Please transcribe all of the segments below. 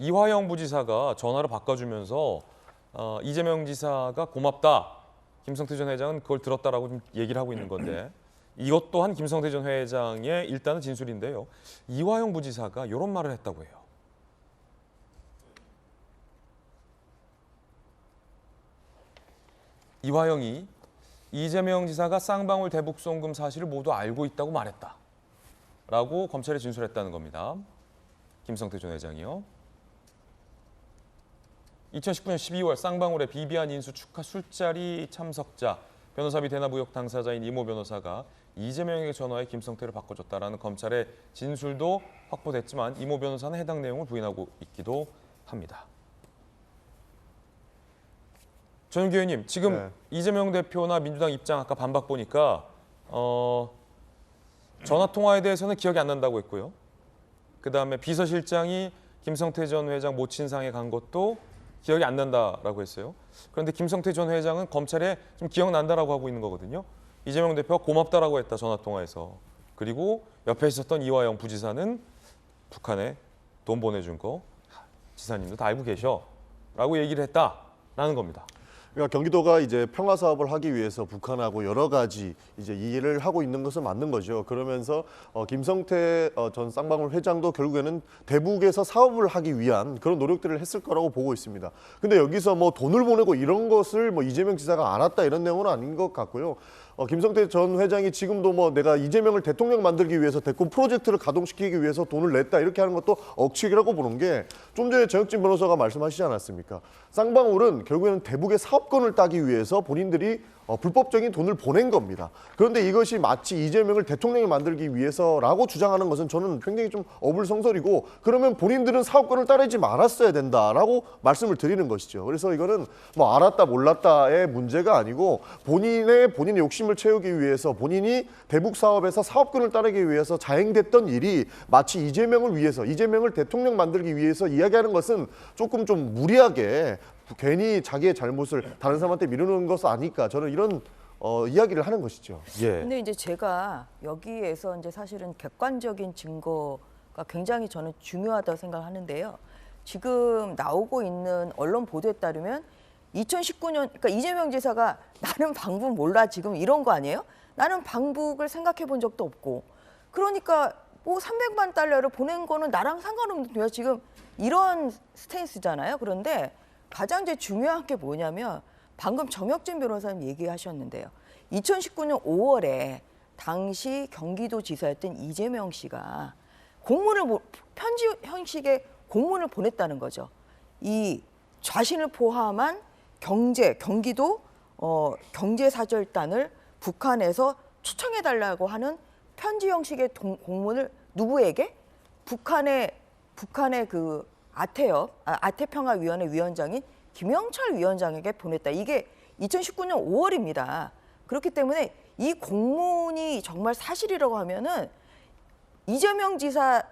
이화영 부지사가 전화를 바꿔주면서 이재명 지사가 고맙다. 김성태 전 회장은 그걸 들었다라고 좀 얘기를 하고 있는 건데 이것 또한 김성태 전 회장의 일단은 진술인데요. 이화영 부지사가 이런 말을 했다고 해요. 이화영이 이재명 지사가 쌍방울 대북 송금 사실을 모두 알고 있다고 말했다. 라고 검찰에 진술했다는 겁니다. 김성태 전 회장이요. 2019년 12월 쌍방울의 비비안 인수 축하 술자리 참석자 변호사비 대납 의혹 당사자인 이모 변호사가 이재명에게 전화해 김성태를 바꿔줬다라는 검찰의 진술도 확보됐지만 이모 변호사는 해당 내용을 부인하고 있기도 합니다. 전윤기 의원님, 지금 이재명 대표나 민주당 입장 아까 반박 보니까 전화 통화에 대해서는 기억이 안 난다고 했고요. 그다음에 비서실장이 김성태 전 회장 모친상에 간 것도 기억이 안 난다라고 했어요. 그런데 김성태 전 회장은 검찰에 좀 기억난다라고 하고 있는 거거든요. 이재명 대표가 고맙다라고 했다, 전화 통화에서. 그리고 옆에 있었던 이화영 부지사는 북한에 돈 보내준 거 지사님도 다 알고 계셔라고 얘기를 했다라는 겁니다. 그러니까 경기도가 이제 평화 사업을 하기 위해서 북한하고 여러 가지 이제 이해를 하고 있는 것은 맞는 거죠. 그러면서 김성태 전 쌍방울 회장도 결국에는 대북에서 사업을 하기 위한 그런 노력들을 했을 거라고 보고 있습니다. 근데 여기서 뭐 돈을 보내고 이런 것을 뭐 이재명 지사가 알았다 이런 내용은 아닌 것 같고요. 김성태 전 회장이 지금도 뭐 내가 이재명을 대통령 만들기 위해서 대권 프로젝트를 가동시키기 위해서 돈을 냈다 이렇게 하는 것도 억측이라고 보는 게 좀 전에 정혁진 변호사가 말씀하시지 않았습니까? 쌍방울은 결국에는 대북의 사업권을 따기 위해서 본인들이 불법적인 돈을 보낸 겁니다. 그런데 이것이 마치 이재명을 대통령이 만들기 위해서라고 주장하는 것은 저는 굉장히 좀 어불성설이고 그러면 본인들은 사업권을 따르지 말았어야 된다라고 말씀을 드리는 것이죠. 그래서 이거는 뭐 알았다 몰랐다의 문제가 아니고 본인의 욕심을 채우기 위해서 본인이 대북 사업에서 사업권을 따르기 위해서 자행됐던 일이 마치 이재명을 위해서 이재명을 대통령 만들기 위해서 이야기하는 것은 조금 좀 무리하게 괜히 자기의 잘못을 다른 사람한테 미루는 것은 아닐까 저는 이런 이야기를 하는 것이죠. 예. 근데 이제 제가 여기에서 이제 사실은 객관적인 증거가 굉장히 저는 중요하다고 생각하는데요. 지금 나오고 있는 언론 보도에 따르면 2019년 그러니까 이재명 지사가 나는 방북 몰라 지금 이런 거 아니에요? 나는 방북을 생각해 본 적도 없고 그러니까 뭐 300만 달러를 보낸 거는 나랑 상관없는데요. 지금 이런 스탠스잖아요. 그런데 가장 이제 중요한 게 뭐냐면 방금 정혁진 변호사님 얘기하셨는데요. 2019년 5월에 당시 경기도지사였던 이재명 씨가 공문을 편지 형식의 공문을 보냈다는 거죠. 이 자신을 포함한 경기도 경제사절단을 북한에서 초청해달라고 하는 편지 형식의 공문을 누구에게? 북한의 그 아태평화위원회 위원장인 김영철 위원장에게 보냈다. 이게 2019년 5월입니다. 그렇기 때문에 이 공문이 정말 사실이라고 하면은 이재명 지사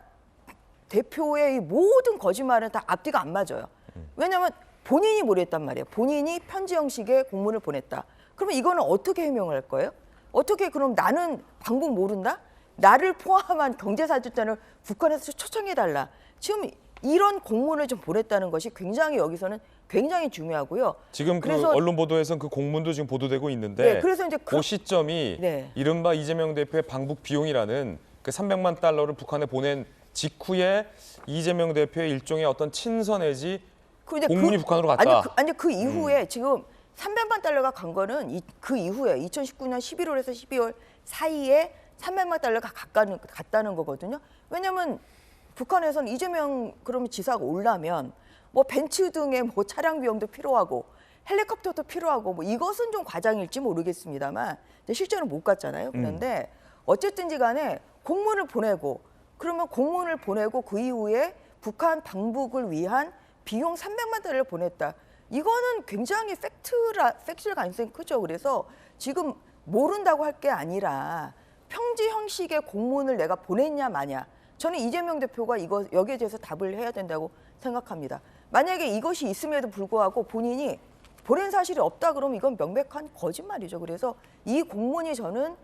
대표의 이 모든 거짓말은 다 앞뒤가 안 맞아요. 왜냐하면 본인이 모랬단 말이에요. 본인이 편지 형식의 공문을 보냈다. 그러면 이거는 어떻게 해명을 할 거예요? 어떻게 그럼 나는 방법 모른다? 나를 포함한 경제사절단을 북한에서 초청해달라. 지금 이런 공문을 좀 보냈다는 것이 굉장히 여기서는 굉장히 중요하고요. 지금 그 그래서, 언론 보도에서는 그 공문도 지금 보도되고 있는데 네, 그래서 이제 그 시점이 네. 이른바 이재명 대표의 방북 비용이라는 그 300만 달러를 북한에 보낸 직후에 이재명 대표의 일종의 어떤 친서 내지 공문이 북한으로 갔다. 아니 그 이후에 지금 300만 달러가 간 거는 그 이후에 2019년 11월에서 12월 사이에 300만 달러가 갔다는 거거든요. 왜냐하면 북한에서는 이재명 그러면 지사가 오려면 뭐 벤츠 등의 뭐 차량 비용도 필요하고 헬리콥터도 필요하고 뭐 이것은 좀 과장일지 모르겠습니다만 실제로 못 갔잖아요. 그런데 어쨌든지 간에 공문을 보내고 그러면 공문을 보내고 그 이후에 북한 방북을 위한 비용 300만 달러를 보냈다. 이거는 굉장히 팩트일 가능성이 크죠. 그래서 지금 모른다고 할 게 아니라 편지 형식의 공문을 내가 보냈냐 마냐. 저는 이재명 대표가 여기에 대해서 답을 해야 된다고 생각합니다. 만약에 이것이 있음에도 불구하고 본인이 보낸 사실이 없다 그러면 이건 명백한 거짓말이죠. 그래서 이 공문이 저는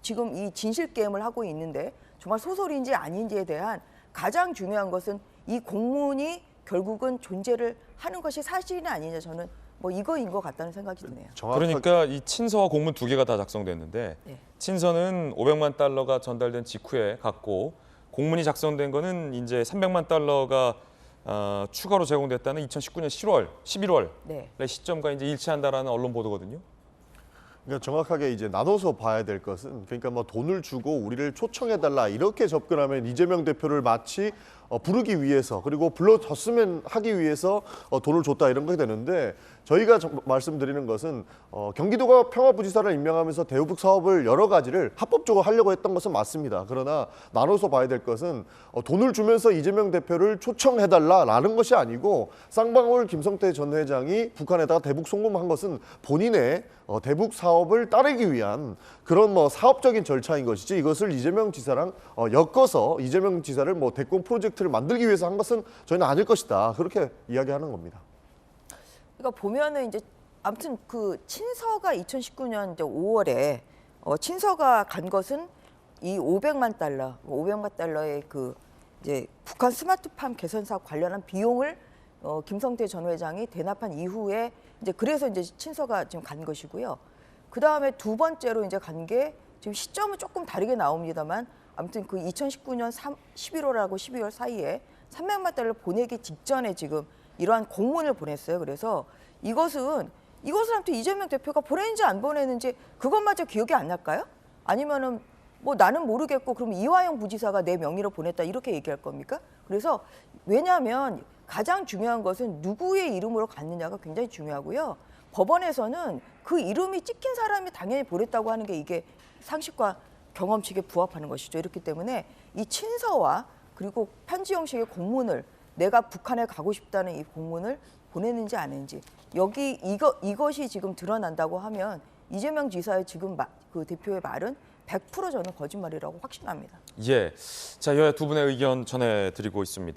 지금 이 진실 게임을 하고 있는데 정말 소설인지 아닌지에 대한 가장 중요한 것은 이 공문이 결국은 존재를 하는 것이 사실이 아니냐 저는 뭐 이거인 것 같다는 생각이 드네요. 그러니까 이 친서와 공문 두 개가 다 작성됐는데 네. 친서는 500만 달러가 전달된 직후에 갔고 공문이 작성된 거는 이제 300만 달러가 추가로 제공됐다는 2019년 11월의 네. 시점과 이제 일치한다라는 언론 보도거든요. 그러니까 정확하게 이제 나눠서 봐야 될 것은 그러니까 뭐 돈을 주고 우리를 초청해달라 이렇게 접근하면 이재명 대표를 마치 부르기 위해서 그리고 불러줬으면 하기 위해서 돈을 줬다 이런 게 되는데 저희가 말씀드리는 것은 경기도가 평화부지사를 임명하면서 대우북 사업을 여러 가지를 합법적으로 하려고 했던 것은 맞습니다. 그러나 나눠서 봐야 될 것은 돈을 주면서 이재명 대표를 초청해달라라는 것이 아니고 쌍방울 김성태 전 회장이 북한에다가 대북 송금한 것은 본인의 대북 사업을 따르기 위한 그런 뭐 사업적인 절차인 것이지 이것을 이재명 지사랑 엮어서 이재명 지사를 뭐 대권 프로젝트를 만들기 위해서 한 것은 저희는 아닐 것이다. 그렇게 이야기하는 겁니다. 그러니까 보면은 이제 아무튼 그 친서가 2019년 이제 5월에 친서가 간 것은 이 500만 달러의 그 이제 북한 스마트팜 개선 사업 관련한 비용을 김성태 전 회장이 대납한 이후에 이제 그래서 이제 친서가 지금 간 것이고요. 그 다음에 두 번째로 이제 간 게 지금 시점은 조금 다르게 나옵니다만 아무튼 그 2019년 11월하고 12월 사이에 300만 달러 보내기 직전에 지금 이러한 공문을 보냈어요. 그래서 이것을 아무튼 이재명 대표가 보냈는지 안 보냈는지 그것마저 기억이 안 날까요? 아니면은 뭐 나는 모르겠고 그럼 이화영 부지사가 내 명의로 보냈다 이렇게 얘기할 겁니까? 그래서 왜냐하면 가장 중요한 것은 누구의 이름으로 갔느냐가 굉장히 중요하고요. 법원에서는 그 이름이 찍힌 사람이 당연히 보냈다고 하는 게 이게 상식과 경험칙에 부합하는 것이죠. 이렇기 때문에 이 친서와 그리고 편지 형식의 공문을 내가 북한에 가고 싶다는 이 공문을 보냈는지 안 했는지 이것이 지금 드러난다고 하면 이재명 지사의 지금 그 대표의 말은 100% 저는 거짓말이라고 확신합니다. 예, 자 여야 두 분의 의견 전해드리고 있습니다.